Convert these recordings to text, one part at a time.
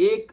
1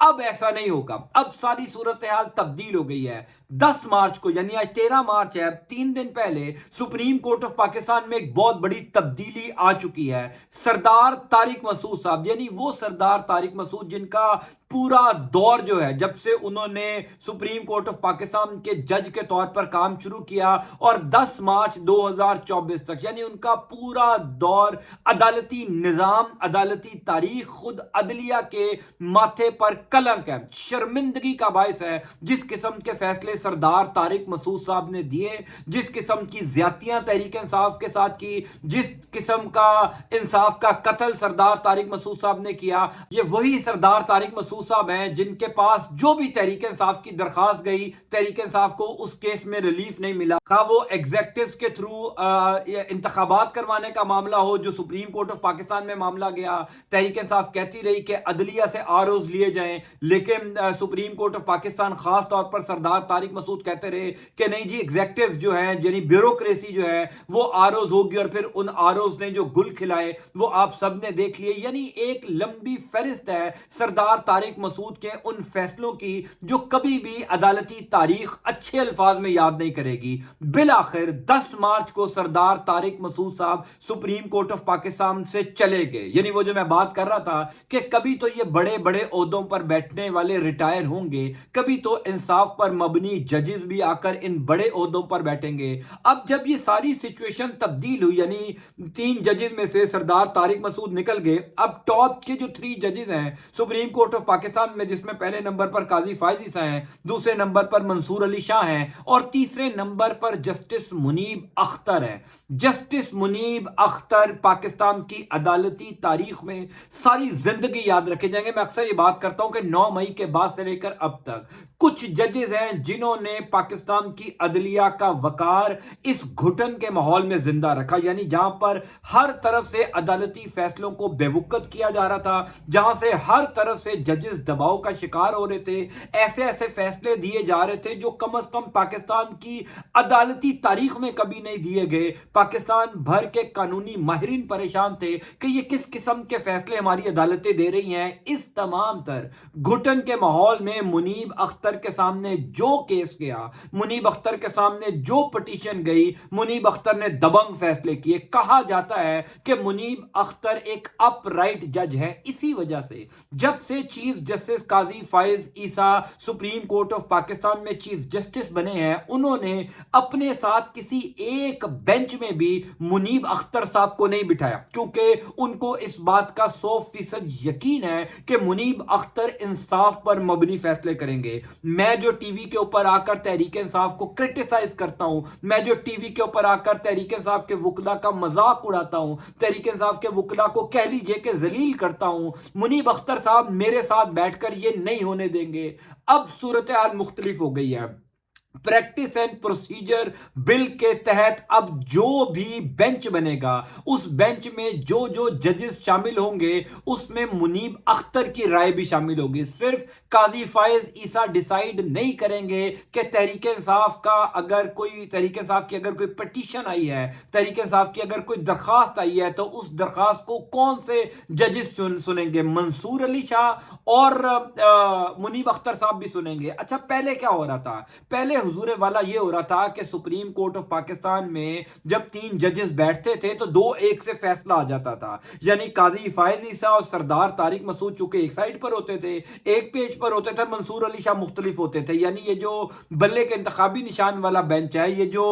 اب ایسا نہیں ہوگا، اب ساری صورتحال تبدیل ہو گئی ہے۔ 10 مارچ کو یعنی آج 13 مارچ ہے، 3 دن پہلے سپریم کورٹ آف پاکستان میں ایک بہت بڑی تبدیلی آ چکی ہے۔ سردار طارق مسعود صاحب، یعنی وہ سردار طارق مسعود جن کا پورا دور جو ہے جب سے انہوں نے سپریم کورٹ آف پاکستان کے جج کے طور پر کام شروع کیا اور 10 مارچ 2024 تک، یعنی ان کا پورا دور عدالتی نظام، عدالتی تاریخ، خود عدلیہ کے ماتھے پر کلنک ہے، شرمندگی کا باعث ہے۔ جس قسم کے فیصلے سردار طارق مسعود صاحب نے دیے، جس قسم کی زیادتیاں تحریک انصاف کے ساتھ کی، جس قسم کا انصاف کا قتل سردار طارق مسعود صاحب نے کیا، یہ وہی سردار طارق مسعود صاحب ہیں جن کے پاس جو بھی تحریک انصاف کی درخواست گئی، تحریک انصاف کو اس کیس میں ریلیف نہیں ملا، خواہ وہ ایگزیکٹوز کے تھرو انتخابات کروانے کا معاملہ ہو جو سپریم کورٹ آف پاکستان میں معاملہ گیا۔ تحریک انصاف کہتی رہی کہ عدلیہ سے آروز لیے جائیں، لیکن سپریم کورٹ آف پاکستان خاص طور پر سردار طارق مسعود کہتے رہے کہ نہیں جی، ایگزیکٹوز جو ہیں یعنی بیوروکریسی جو ہے وہ آروز ہوگی، اور پھر ان آروز نے جو گل کھلائے وہ آپ سب نے دیکھ لیے۔ یعنی ایک لمبی فہرست ہے سردار طارق مسعود کے ان فیصلوں کی جو کبھی بھی عدالتی تاریخ اچھے الفاظ میں یاد نہیں کرے گی۔ بالآخر 10 مارچ کو سردار طارق مسعود صاحب سپریم کورٹ آف پاکستان سے چلے گئے۔ یعنی وہ جو میں بات کر رہا تھا کہ کبھی تو یہ بڑے بڑے عہدوں پر بیٹھنے والے ریٹائر ہوں گے، کبھی تو انصاف پر مبنی ججز بھی آ کر ان بڑے عہدوں پر بیٹھیں گے۔ اب جب یہ ساری سچویشن تبدیل ہوئی، یعنی 3 ججز میں سے سردار طارق مسعود نکل گئے، اب ٹاپ کے جو 3 ججز ہیں سپریم کورٹ آف پاکستان میں، جس میں پہلے نمبر پر قاضی فائز عیسیٰ ہیں، دوسرے نمبر پر منصور علی شاہ ہیں، اور تیسرے نمبر پر جسٹس منیب اختر ہیں۔ جسٹس منیب اختر پاکستان کی عدالتی تاریخ میں ساری زندگی یاد رکھے جائیں گے۔ میں اکثر یہ بات کرتا ہوں کہ 9 مئی کے بعد سے لے کر اب تک کچھ ججز ہیں جنہوں نے پاکستان کی عدلیہ کا وقار اس گھٹن کے ماحول میں زندہ رکھا، یعنی جہاں پر ہر طرف سے عدالتی فیصلوں کو بے وقت کیا جا رہا تھا، جہاں سے ہر طرف سے ججز دباؤ کا شکار ہو رہے تھے، ایسے ایسے فیصلے دیے جا رہے تھے جو کم از کم پاکستان کی عدالتی تاریخ میں کبھی نہیں دیے گئے۔ پاکستان بھر کے قانونی ماہرین پریشان تھے کہ یہ کس قسم کے فیصلے ہماری عدالتیں دے رہی ہیں۔ اس تمام تر گھٹن کے ماحول میں منیب اختر کے سامنے جو کیس گیا، منیب اختر کے سامنے جو پٹیشن گئی، منیب اختر نے دبنگ فیصلے کیے۔ کہا جاتا ہے کہ منیب اختر ایک اپ رائٹ جج ہے، اسی وجہ سے جب سے chief justice Qazi Faez Isa supreme court of Pakistan میں چیف جسٹس بنے ہیں، انہوں نے اپنے ساتھ کسی ایک بینچ میں بھی منیب اختر صاحب کو نہیں بٹھایا، کیونکہ ان کو اس بات کا 100% یقین ہے کہ منیب اختر انصاف پر مبنی فیصلے کریں گے۔ میں جو ٹی وی کے اوپر آ کر تحریک انصاف کو کرٹیسائز کرتا ہوں، میں جو ٹی وی کے اوپر آ کر تحریک انصاف کے وکلا کا مذاق اڑاتا ہوں، تحریک انصاف کے وکلا کو کہہ لیجئے کہ ذلیل کرتا ہوں، منیب اختر صاحب میرے ساتھ بیٹھ کر یہ نہیں ہونے دیں گے۔ اب صورتحال مختلف ہو گئی ہے۔ پریکٹس اینڈ پروسیجر بل کے تحت اب جو بھی بینچ بنے گا، اس بینچ میں جو جو ججز شامل ہوں گے اس میں منیب اختر کی رائے بھی شامل ہوگی۔ صرف قاضی فائز عیسیٰ ڈیسائیڈ نہیں کریں گے کہ تحریک انصاف کا اگر کوئی تحریک انصاف کی اگر کوئی پٹیشن آئی ہے، تحریک انصاف کی اگر کوئی درخواست آئی ہے، تو اس درخواست کو کون سے ججز سنیں گے، منصور علی شاہ اور منیب اختر صاحب بھی سنیں گے۔ اچھا، پہلے کیا ہو رہا تھا؟ پہلے حضور والا یہ ہو رہا تھا کہ سپریم کورٹ آف پاکستان میں جب 3 ججز بیٹھتے تھے تو 2-1 سے فیصلہ آ جاتا تھا، یعنی قاضی فائز عیسیٰ اور سردار طارق مسعود چونکہ ایک سائڈ پر ہوتے تھے، ایک پیج پر ہوتے تھے، منصور علی شاہ مختلف ہوتے تھے۔ یعنی یہ جو بلے کے انتخابی نشان والا بینچ ہے، یہ جو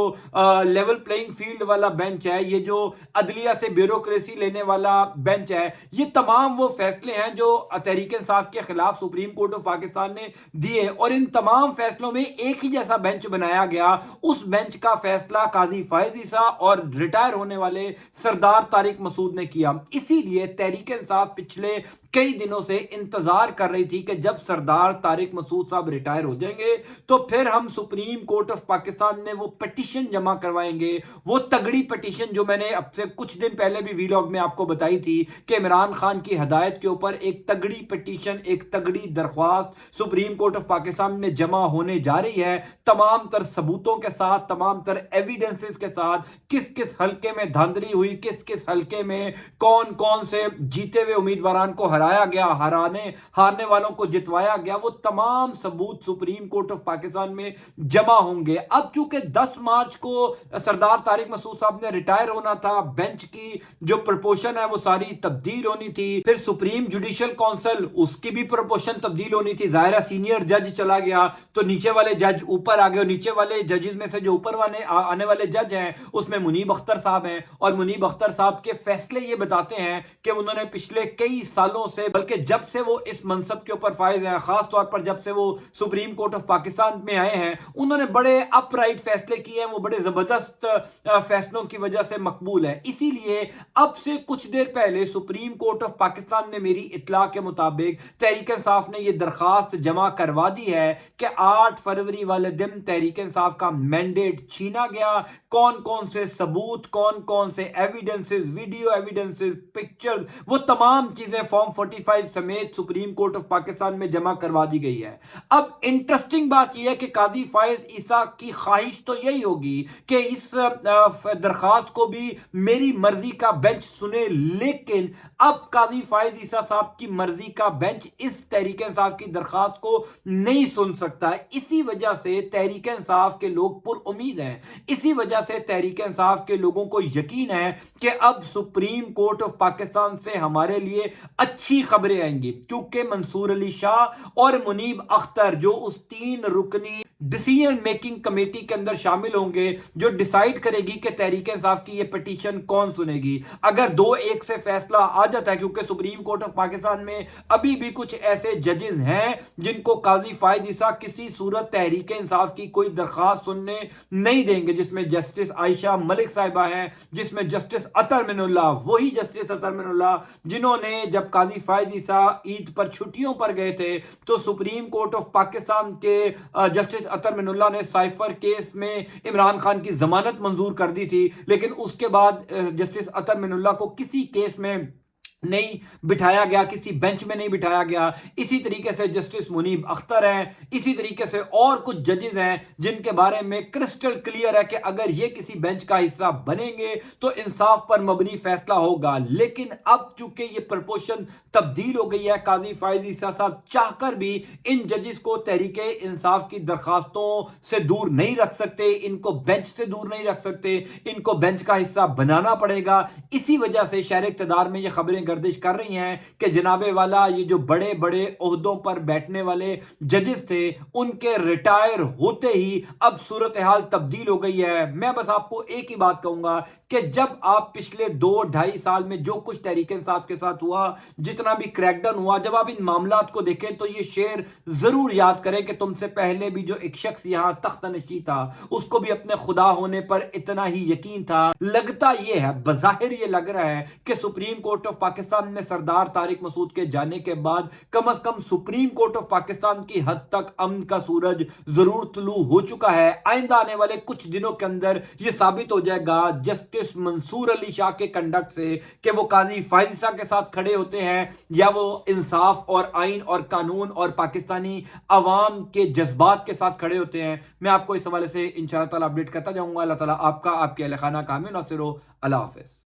لیول پلینگ فیلڈ والا بینچ ہے، یہ جو عدلیہ سے بیوروکریسی لینے والا بینچ ہے، یہ تمام وہ فیصلے ہیں جو تحریک انصاف کے خلاف سپریم کورٹ آف پاکستان نے دیے، اور ان تمام فیصلوں میں ایک ہی جیسا بینچ بنایا گیا۔ اس بینچ کا فیصلہ قاضی فائز عیسیٰ اور ریٹائر ہونے والے سردار طارق مسعود نے کیا۔ اسی لیے تحریک انصاف پچھلے کئی دنوں سے انتظار کر رہی تھی کہ جب سردار طارق مسعود صاحب ریٹائر ہو جائیں گے تو پھر ہم سپریم کورٹ آف پاکستان میں وہ پٹیشن جمع کروائیں گے، وہ تگڑی پٹیشن جو میں نے اب سے کچھ دن پہلے بھی ویلاگ میں آپ کو بتائی تھی کہ عمران خان کی ہدایت کے اوپر ایک تگڑی پٹیشن، ایک تگڑی درخواست سپریم کورٹ آف پاکستان میں جمع ہونے جا رہی ہے، تمام تر ثبوتوں کے ساتھ، تمام تر ایویڈنسز کے ساتھ، کس کس حلقے میں دھاندلی ہوئی، کس کس حلقے میں کون کون سے جیتے ہوئے امیدواران کو ہرایا گیا، ہارنے والوں کو جتوایا گیا، وہ تمام ثبوت سپریم کورٹ آف پاکستان میں جمع ہوں گے۔ اب چونکہ 10 مارچ کو سردار طارق مسعود صاحب نے ریٹائر ہونا تھا، بینچ کی جو پرپوشن ہے وہ ساری تبدیل ہونی تھی، پھر سپریم جوڈیشل کونسل اس کی بھی پرپوشن تبدیل ہونی تھی، ظاہرہ سینئر جج چلا گیا تو نیچے والے جج اوپر آ گئے، اور نیچے والے ججز میں سے جو اوپر آنے والے جج ہیں اس میں منیب اختر صاحب ہیں، اور منیب اختر صاحب کے فیصلے یہ بتاتے ہیں کہ انہوں نے پچھلے کئی سالوں سے، بلکہ جب سے وہ اس منصب کے اوپر فائز ہیں، خاص طور پر جب سے وہ سپریم کورٹ آف پاکستان میں آئے ہیں، انہوں نے بڑے اپ رائٹ فیصلے کیے ہیں، وہ بڑے زبردست فیصلوں کی وجہ سے مقبول ہے۔ اسی لیے اب سے کچھ دیر پہلے سپریم کورٹ آف پاکستان نے میری اطلاع کے مطابق تحریک انصاف نے یہ درخواست جمع کروا دی ہے کہ 8 فروری والے دن تحریک انصاف کا مینڈیٹ چھینا گیا، کون کون سے ثبوت، کون کون سے ایویڈنسز، ویڈیو ایویڈنسز، پکچرز، وہ تمام چیزیں فارم 45 سمیت سپریم کورٹ آف پاکستان میں جمع کروا دی گئی ہے۔ اب انٹرسٹنگ بات یہ ہے کہ قاضی فائز عیسیٰ کی خواہش تو یہی ہوگی کہ اس درخواست کو بھی میری مرضی کا بینچ سنے، لیکن اب قاضی فائز عیسیٰ صاحب کی مرضی کا بینچ اس تحریک انصاف کی درخواست کو نہیں سن سکتا ہے۔ اسی وجہ سے تحریک انصاف کے لوگ پر امید ہیں، اسی وجہ سے تحریک انصاف کے لوگوں کو یقین ہے کہ اب سپریم کورٹ آف پاکستان سے ہمارے لیے اچھی خبریں آئیں گی، کیونکہ منصور علی شاہ اور منیب اختر جو اس 3 رکنی ڈیسیژن میکنگ کمیٹی کے اندر شامل ہوں گے، جو ڈیسائیڈ کرے گی کہ تحریک انصاف کی یہ پٹیشن کون سنے گی۔ اگر 2-1 سے فیصلہ آ جاتا ہے، کیونکہ سپریم کورٹ آف پاکستان میں ابھی بھی کچھ ایسے ججز ہیں جن کو قاضی فائز عیسیٰ کسی صورت تحریک انصاف کی کوئی درخواست سننے نہیں دیں گے، جس میں جسٹس عائشہ ملک صاحبہ ہیں، جس میں جسٹس اطہر من اللہ، وہی جسٹس اطہر من اللہ جنہوں نے جب قاضی فائز عیسیٰ عید پر چھٹیوں پر گئے تھے تو سپریم کورٹ آف پاکستان کے جسٹس اطہر من اللہ نے سائفر کیس میں عمران خان کی ضمانت منظور کر دی تھی، لیکن اس کے بعد جسٹس اطہر من اللہ کو کسی کیس میں نہیں بٹھایا گیا، کسی بینچ میں نہیں بٹھایا گیا۔ اسی طریقے سے جسٹس منیب اختر ہیں، اسی طریقے سے اور کچھ ججز ہیں جن کے بارے میں کرسٹل کلیئر ہے کہ اگر یہ کسی بینچ کا حصہ بنیں گے تو انصاف پر مبنی فیصلہ ہوگا۔ لیکن اب چونکہ یہ پرپوشن تبدیل ہو گئی ہے، قاضی فائز عیسیٰ صاحب چاہ کر بھی ان ججز کو تحریک انصاف کی درخواستوں سے دور نہیں رکھ سکتے، ان کو بینچ سے دور نہیں رکھ سکتے، ان کو بینچ کا حصہ بنانا پڑے گا۔ اسی وجہ سے شہر اقتدار میں یہ خبریں گردش کر رہی ہیں کہ جناب والا یہ جو بڑے بڑے عہدوں پر بیٹھنے والے ججز تھے، ان کے ریٹائر ہوتے ہی اب صورتحال تبدیل ہو گئی ہے۔ میں بس آپ کو ایک ہی بات کہوں گا کہ جب آپ پچھلے 2-2.5 سال میں جو کچھ تحریک انصاف کے ساتھ ہوا، جتنا بھی کریک ڈاؤن ہوا، جب آپ ان معاملات کو دیکھیں تو یہ شعر ضرور یاد کریں کہ تم سے پہلے بھی جو ایک شخص یہاں تخت نشین تھا، اس کو بھی اپنے خدا ہونے پر اتنا ہی یقین تھا۔ لگتا یہ ہے، بظاہر یہ لگ رہا ہے کہ سپریم کورٹ آف پاکستان میں سردار طارق مسعود کے جانے کے بعد کم از کم سپریم کورٹ آف پاکستان کی حد تک امن کا سورج ضرور طلوع ہو چکا ہے۔ آئندہ آنے والے کچھ دنوں کے اندر یہ ثابت ہو جائے گا جسٹس منصور علی شاہ کے کنڈکٹ سے کہ وہ قاضی فائز عیسیٰ کے ساتھ کھڑے ہوتے ہیں یا وہ انصاف اور آئین اور قانون اور پاکستانی عوام کے جذبات کے ساتھ کھڑے ہوتے ہیں۔ میں آپ کو اس حوالے سے انشاءاللہ تعالیٰ اپڈیٹ کرتا جاؤں گا۔ اللہ تعالیٰ آپ کا، آپ کے اہل خانہ کا حامی و ناصر ہو۔ اللہ حافظ۔